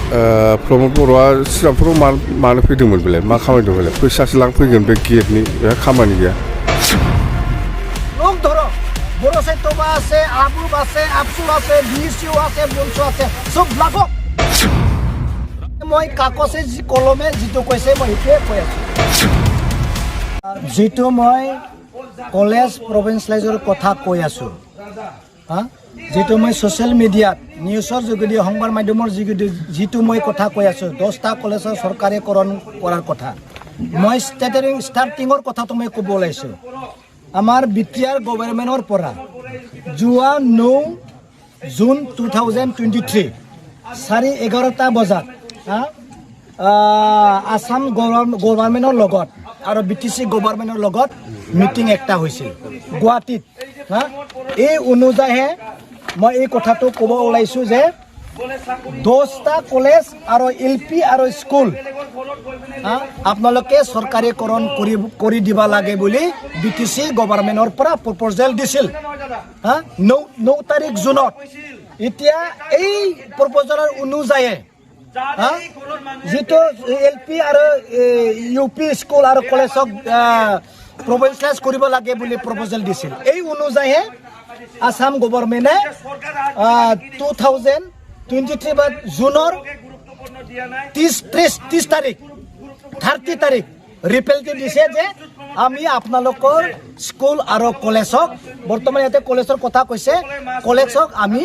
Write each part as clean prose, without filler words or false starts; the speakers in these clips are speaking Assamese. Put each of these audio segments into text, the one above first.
प्रमद बर'आ सिरांफोराव मानो फैदोंमोन बेलाय मा खामानि दं बेलाय फैसासो लांफैगोन बे गेटनि बेहा खामानि गैया लोग धरो बড় सेक्टरबा আছে আবুব আছে আফসু আছে বিসিও আছে বলছো আছে সব লাগো মই কাকসে জি কলমে যেটো কৈছে মই এতে কৈ আছো যেটো মই কলেজ প্ৰভিন্সিয়েলাইজৰ কথা কৈ আছো হা যেটো মই সোশ্যাল মিডিয়াত নিউজৰ যোগেদি সংবাদ মাধ্যমৰ যোগেদি যেটো মই কথা কৈ আছো 10টা কলেজৰ চৰকাৰীকৰণ কৰাৰ কথা মই ষ্টাৰ্টিঙৰ কথাটো মই ক'ব ওলাইছো আমাৰ বিটিআৰ গভৰ্ণমেণ্টৰ পৰা যোৱা 9 জুন 2023 11:30 বজাত আসাম গভৰ্ণমেণ্টৰ লগত আৰু বিটিসি গভৰ্ণমেণ্টৰ লগত মিটিং একটা হৈছিল গুৱাহাটীত এই অনুযায়ী মই এই কথাটো ক'ব ওলাইছো যে 10টা কলেজ আৰু এলপি আৰু স্কুল আপোনালোকে চৰকাৰীকৰণ কৰি দিবা লাগে বুলি বিটিসি গভৰ্ণমেণ্টৰ পৰা প্ৰপ'জাল দিছিল 9 তাৰিখ জুনত এতিয়া এই প্ৰপ'জালৰ অনুযায়ী যেটো এলপি আৰু ইউপি স্কুল আৰু কলেজক প্ৰভিন্সিয়েলাইজ কৰিব লাগে বুলি প্ৰপ'জাল দিছিল এই অনুযায়ী আসাম গভৰ্ণমেণ্টে 2023 বা জুনৰ 30 তাৰিখ 30 তাৰিখ ৰিপেলটি দিছে যে আমি আপোনালোকৰ স্কুল আৰু কলেজক বৰ্তমান ইয়াতে কলেজৰ কথা কৈছে কলেজক আমি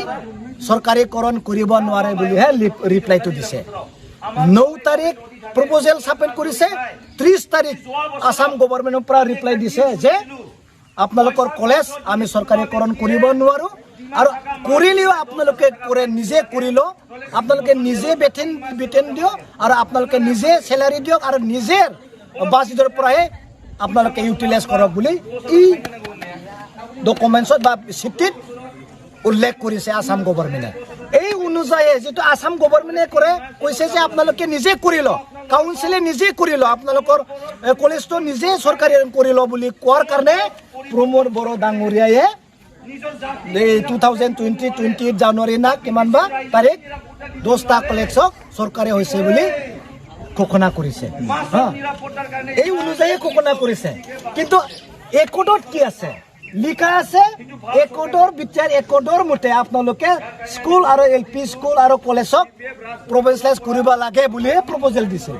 চৰকাৰীকৰণ কৰিব নোৱাৰে বুলিহে ৰিপ্লাইটো দিছে 9 তাৰিখ প্ৰপ'জাল সাবমিট কৰিছে 30 তাৰিখ আসাম গভৰ্ণমেণ্টৰ পৰা ৰিপ্লাই দিছে যে আপোনালোকৰ কলেজ আমি চৰকাৰীকৰণ কৰিব নোৱাৰো আৰু কৰিলেও আপোনালোকে নিজে কৰিলো আপোনালোকে নিজে বেতন দিও আৰু আপোনালোকে নিজে স্যালাৰি দিওক আৰু নিজে বাজেটৰ পৰাই আপোনালোকে ইউটিলাইজ কৰক বুলি এই ডকুমেন্টছত বা চিঠিত উল্লেখ কৰিছে আসাম গভৰ্ণমেণ্টে এই অনুযায়ী যেটো আসাম গভৰ্ণমেণ্টে কৈছে যে আপোনালোকে নিজে কৰিলো কাউন্সিলে নিজে কৰিলো আপোনালোকৰ কলেজটো নিজে চৰকাৰী কৰিলো বুলি কোৱাৰ কাৰণে প্ৰমোদ বড়ো ডাঙৰীয়ায়ে 2020 জানুৱাৰী না কিমান বা তাৰিখ 10টা কলেজক চৰকাৰী হৈছে বুলি ঘোষণা কৰিছে এই অনুযায়ী ঘোষণা কৰিছে কিন্তু একোডত কি আছে লিখা আছে একোডৰ বিচাৰ একোডৰ মতে আপোনালোকে স্কুল আৰু এলপি স্কুল আৰু কলেজক প্ৰভিন্সিয়েলাইজ কৰিব লাগে বুলি প্ৰপ'জাল দিছিল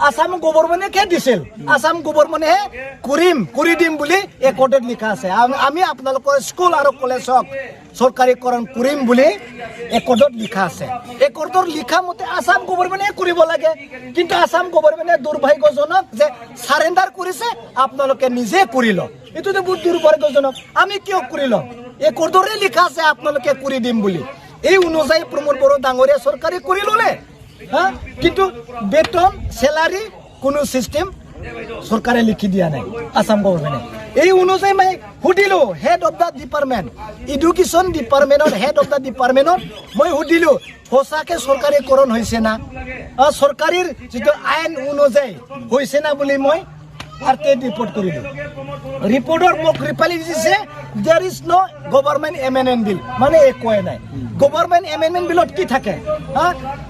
আসাম গভৰ্ণমেণ্টে কে দিছিল আসাম গভৰ্ণমেণ্টে কৰি দিম বুলি একোডত লিখা আছে আমি আপোনালোকৰ স্কুল আৰু কলেজক চৰকাৰীকৰণ কৰিম বুলি একোডত লিখা আছে একোডৰ লিখা মতে আসাম গভৰ্ণমেণ্টে কৰিব লাগে কিন্তু আসাম গভৰ্ণমেণ্টে দুৰ্ভাগ্যজনক যে সাৰেন্ডাৰ কৰিছে আপোনালোকে নিজে কৰিল এটো তো বহুত দুৰ্ভাগ্যজনক আমি কিয় কৰিল একোডৰে লিখা আছে আপোনালোকে কৰি দিম বুলি এই অনুযায়ী প্ৰমোদ বড়ো ডাঙৰীয়া চৰকাৰী কৰি ললে কিন্তু বেতন স্যালারি কোনো সিস্টেম সরকারে লিখি দিয়া নাই আসাম গভর্নমেন্টে এই অনুযায়ী মই হুদিলো head of the department education ডিপার্টমেন্টর হেড অফ দা ডিপার্টমেন্টর মই হুদিলো হোসাকে সরকারীকরণ হইছে না সরকারির যেটো আইন অনুযায়ী হইছে না বলি মই আরটিআই রিপোর্ট করিলো রিপোর্টর মোক রিপ্লাই দিছে there is no government amendment bill মানে একোৱে নাই গভৰ্নমেন্ট এমেন্ডমেন্ট বিলত কি থাকে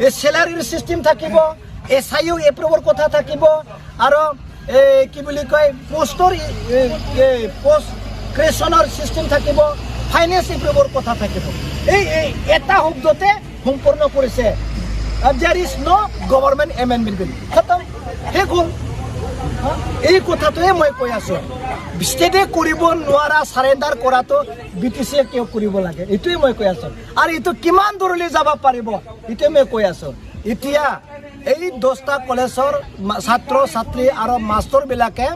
এই স্যালাৰিৰ সিস্টেম থাকিব এসআইও এপ্ৰুভৰ কথা থাকিব আৰু কি বুলি কয় পোষ্টৰ পোষ্ট ক্ৰিয়েচনৰ সিস্টেম থাকিব ফাইনেন্স এপ্ৰুভৰ কথা থাকিব এই এটা শব্দতে সম্পূৰ্ণ কৰিছে there is no government amendment bill খতম শেষ হ'ল এই কথাটোৱে মই কৈ আছো ষ্টেটে কৰিব নোৱাৰা সাৰেন্ডাৰ কৰাটো বিটিসিয়ে কিয় কৰিব লাগে এইটোৱে মই কৈ আছো আৰু এইটো কিমান দূৰলৈ যাব পাৰিব এইটোৱে মই কৈ আছো এতিয়া এই 10টা কলেজৰ ছাত্ৰ ছাত্ৰী আৰু মাষ্টৰ বিলাকে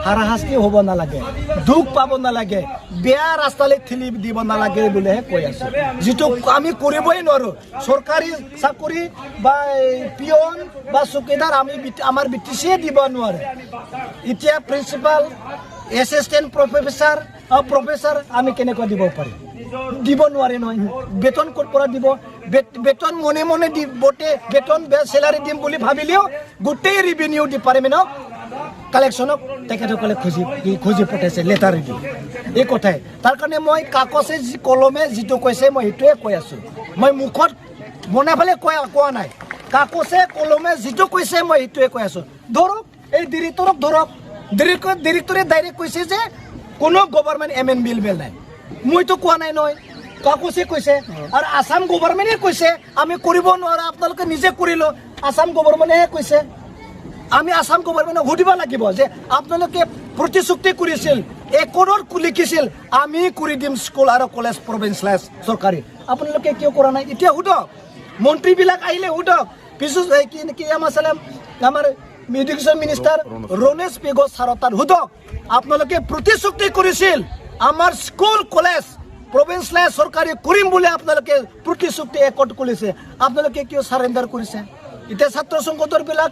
হাৰাশাস্তি হ'ব নালাগে দুখ পাব নালাগে বেয়া ৰাস্তালৈ ঠেলি দিব নালাগে বুলিহে কৈ আছো যেটো আমি কৰিবই নোৱাৰো চৰকাৰী চাকৰি বা পিয়ন বা চকীদাৰ আমি আমাৰ বিটিসিয়ে দিব নোৱাৰে এতিয়া প্ৰিন্সিপাল এসিস্ট্যান্ট প্ৰফেসৰ আমি কেনেকৈ দিব পাৰিম দিব নোৱাৰে নহয় বেতন ক'ৰ পৰা দিব বেতন মনে মনে দিবতে বেতন স্যালাৰি দিম বুলি ভাবিলেও গোটেই ৰেভিনিউ ডিপাৰ্টমেণ্টক কালেকশনক তেখেতসকলে খুঁজি পঠাইছে লেটাৰ দি এই কথাই তাৰ কাৰণে মই কাকসে কলমে যেটো কৈছে মই এইটোৱে কৈ আছো মই মুখত মনে ভালে কোৱা নাই কাকচে কলমে যিটো কৈছে মই এইটোৱে কৈ আছো ধৰক এই ডিৰেক্টৰক ধৰক ডিৰেক্টৰে ডাইৰেক্ট কৈছে যে কোনো গভৰ্ণমেণ্ট এমেন বিল নাই মইতো কোৱা নাই নহয় কাকচে কৈছে আৰু আসাম গভৰ্ণমেণ্টে কৈছে আমি কৰিব নোৱাৰো আপোনালোকে নিজে কৰি লো আসাম গভৰ্ণমেণ্টে কৈছে আমি আসাম গভৰ্ণমেণ্টক সুধিব লাগিব যে আপোনালোকে প্ৰতিশ্ৰুতি কৰিছিল একৰৰ লিখিছিল আমি কৰি দিম স্কুল আৰু কলেজ প্ৰভিন্সিয়েলাইজ চৰকাৰী আপোনালোকে কিয় কৰা নাই এতিয়া সুধক মন্ত্ৰীবিলাক আহিলে সুধক পিছুচ কি আমাৰ এডুকেশ্যন মিনিষ্টাৰ ৰনেশ পেগু ছাৰৰ তাত সুধক আপোনালোকে প্ৰতিশ্ৰুতি কৰিছিল আমাৰ স্কুল কলেজ প্ৰভিন্সিয়েলাইজ চৰকাৰী কৰিম বুলি আপোনালোকে প্ৰতিশ্ৰুতি একত কৰিছে আপোনালোকে কিয় সাৰেণ্ডাৰ কৰিছে এতিয়া ছাত্ৰ সংগঠনবিলাক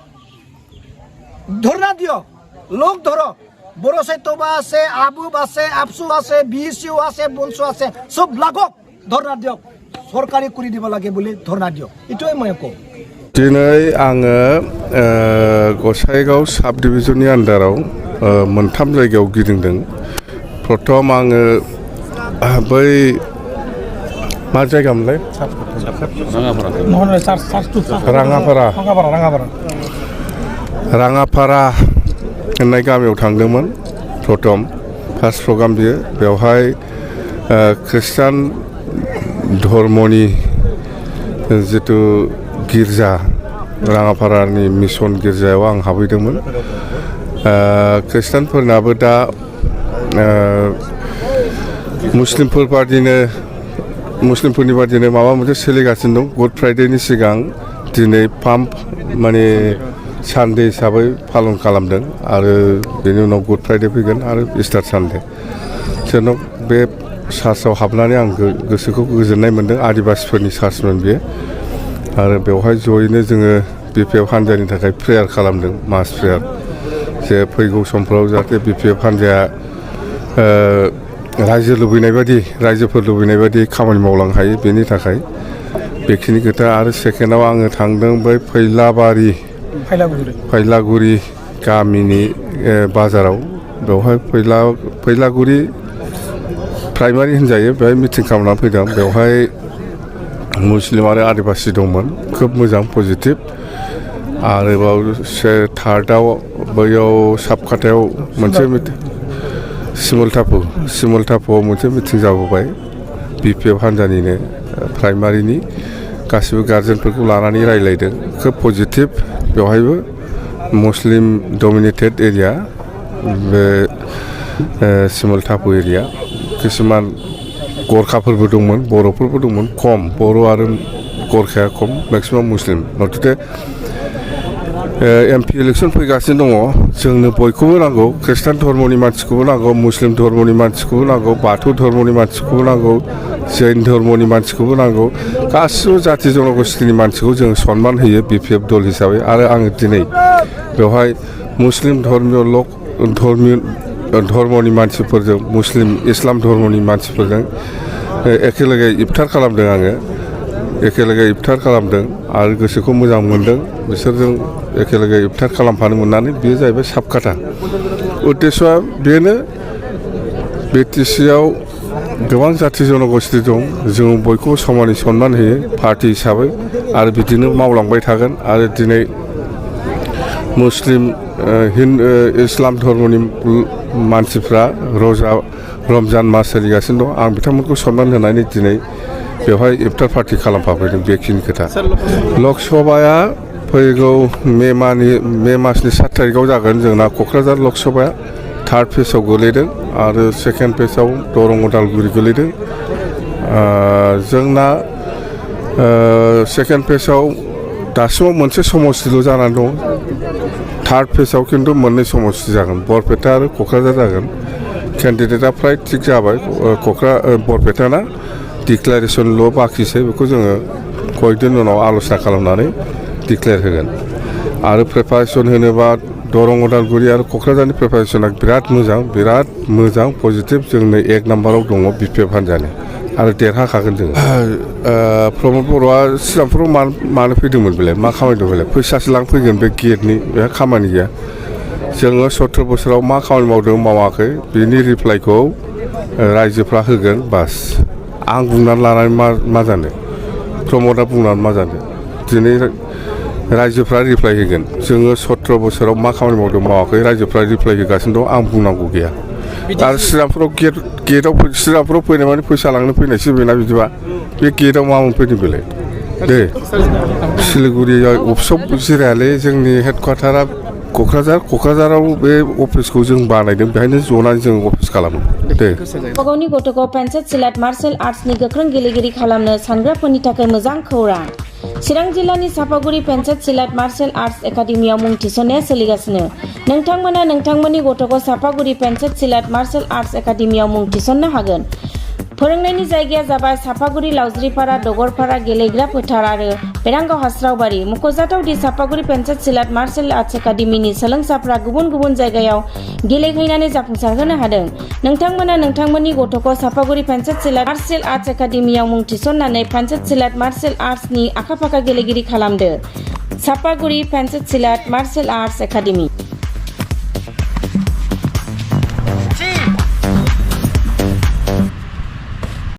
ধৰ্ণা দিয়ক লোক ধৰক বড়ো সাহিত্যসভা আছে আবুব আছে আপসু আছে বিএসইউ আছে বনসু আছে সব লাগক ধৰ্ণা দিয়ক চৰকাৰী কৰি দিব লাগে বুলি ধৰ্ণা দিয়ক এইটোৱে মই কওঁ दिनै आङो गसाइगाव साब डिभिजननि आन्डाराव मोनथाम जायगायाव गिदिंदों प्रथम आङो बै मा जायगामोनलाय राङापारा होननाय गामियाव थांदोंमोन प्रथम फार्स्ट प्रग्राम बियो बेवहाय ख्रिस्टान धर्मनि जितु गिर्जा राङापारानि मिसन गिर्जायाव आं हाबहैदोंमोन ख्रिस्टानफोरनाबो दा मुस्लिमफोरनि बादिनो माबा मोनसे सोलिगासिनो दं गुड फ्राइडेनि सिगां दिनै पाम्प माने सानडे हिसाबै पालन खालामदों आरो बेनि उनाव गुड फ्राइडे फैगोन आरो इस्टार सानडे जेन' बे चार्चआव हाबनानै आं गोसोखौ गोजोननाय मोन्दों आदिबासिफोरनि चार्चमोन बेयो आरो बेवहाय जयैनो जोङो बिपिएफ हान्जानि थाखाय प्रेयार खालामदों मास प्रेयार जे फैगौ समफ्राव जाहाथे बिपिएफ हान्जाया रायजोफोर लुबैनाय बायदि खामानि मावलांनो हायो बेनि थाखाय बेखिनि खोथा आरो सेकेन्डआव आङो थांदों बै फैलागुरि गामिनि बाजाराव बेवहाय फैलागुरि प्राइमारि होनजायो बेवहाय मिटिं खालामनानै फैदों बेवहाय मुस्लिम आरो आदिबासि दंमोन खोब मोजां पजिटिभ आरोबाव थार्डआव बैयाव साबखाथायाव मोनसे सिमलटापुआव मोनसे मिटिं जाबोबाय बिपिएफ हान्जानिनो प्राइमारिनि गासिबो गार्जेनफोरखौ लानानै रायलायदों खोब पजिटिभ बेवहायबो मुस्लिम डमिनेटेड एरिया बे सिमलटापु एरिया किसुमान गरखाफोरबो दंमोन बर'फोरबो दंमोन खम बर' आरो गरखाया खम मेक्सिमाम मुस्लिम मथथे एमपि इलेक्सन फैगासिनो दङ जोंनो बयखौबो नांगौ ख्रिस्टान धर्मनि मानसिखौबो नांगौ मुस्लिम धर्मनि मानसिखौबो नांगौ बाथौ धर्मनि मानसिखौबो नांगौ जैन धर्मनि मानसिखौबो नांगौ गासिबो जाथि जनगोष्ठीनि मानसिखौ जों सनमान होयो बिपिएफ दल हिसाबै आरो आङो दिनै बेवहाय मुस्लिम धर्मनि मानसिफोरजों मुस्लिम इस्लाम धर्मनि मानसिफोरजों एखेलगे इफ्तार खालामदों आङो आरो गोसोखौ मोजां मोनदों बिसोरजों एखेलगे इफ्तार खालामफानो मोननानै बेयो जाहैबाय साबकाथा उद्देश्यआ बेनो बिटिसिआव गोबां जाथि जनगोष्ठी दं जों बयखौबो समानै सनमान होयो पार्टी हिसाबै आरो बिदिनो मावलांबाय थागोन आरो दिनै मुस्लिम इस्लाम धर्मनि मानसिफ्रा रमजान मास सोलिगासिनो दं आं बिथांमोनखौ सनमान होनानै दिनै बेवहाय इफ्तार पार्टी खालामफाफैदों बेखिनि खोथा लक सभाया फैगौ मे मासनि 7 तारिखआव जागोन जोंना क'क्राझार लक सभाया थार्ड फेजआव गोलैदों आरो सेकेन्ड फेजआव दरं उदालगुरि गोलैदों जोंना सेकेन्ड फेजआव दासिमाव मोनसे समस्थिल' जानानै दं थार्ड फेजआव खिन्थु मोननै समस्ति जागोन बरपेटा आरो क'क्राझार जागोन केन्डिडेटआ फ्राय थिग जाबाय बरपेटाना डिक्लारेसनल' बाखिसै बेखौ जोङो कयदिन उनाव आल'सना खालामनानै डिक्लेयार होगोन आरो प्रिपारेसन होनोबा दरं उदालगुरि आरो क'क्राझारनि प्रिपारेसना बिराद मोजां पजिटिभ जोंनो 1 नाम्बाराव दङ बिपिएफ हान्जानि आरो देरहाखागोन जोङो प्रमद बर'आ सिगांफ्राव मानो फैदोंमोन बेलाय मा खामानि दं बेलाय फैसासो लांफैगोन बे गेटनि बेहा खामानि गैया जोङो 70 बोसोराव मा खामानि मावदों मावाखै बिनि रिप्लाइखौ रायजोफ्रा होगोन बास आं बुंनानै लानानै मा जानो प्रमदआ बुंनानै मा जानो दिनै रायजोफ्रा रिप्लाय होगोन जोङो 17 बोसोराव मा खामानि मावदों मावाखै रायजोफ्रा रिप्लाय होगासिनो दं आं बुंनांगौ गैया आरो श्रीरामपुराव श्रीरामपुराव फैनाय माने फैसा लांनो फैनायसो बेना बिदिबा बे गेटआव मा मोनफैदों बेलाय दे सिलिगुरियाव अफिसाव जिरायालै जोंनि हेडक्वार्टारा क'क्राझाराव बे अफिसखौ जों बानायदों बेहायनो जनानै जों अफिस खालामो दे गावनि गथ'खौ पेन्सिल सिलेट मार्शेल आर्ट्सनि गोख्रों गेलेगिरि खालामनो सानग्राफोरनि थाखाय मोजां खौरां चिरां जिल्लानि Sapaguri pencil slate martial arts एकाडेमियाव मुं थिसननाया सोलिगासिनो नोंथांमोना नोंथांमोननि गथ'खौ Sapaguri pencil slate martial arts एकाडेमियाव मुं थिसननो हागोन फोरोंनायनि जायगाया जाबाय सापागुरि लावज्रिपारा दगरपारा गेलेग्रा फोथार आरो बेरांगाव हास्रावबारि मख'जाथाव the Sapaguri pencil slate martial arts एकाडेमिनि सोलोंसाफ्रा गुबुन गुबुन जायगायाव गेलेहैनानै जाफुंसारहोनो हादों नोंथांमोना नोंथांमोननि गथ'खौ Sapaguri pencil slate martial arts एकाडेमियाव मुं थिसननानै पेन्सिल सिलेट मार्शेल आर्ट्सनि आखा-फाखा गेलेगिरि खालामदो Sapaguri pencil slate martial arts academy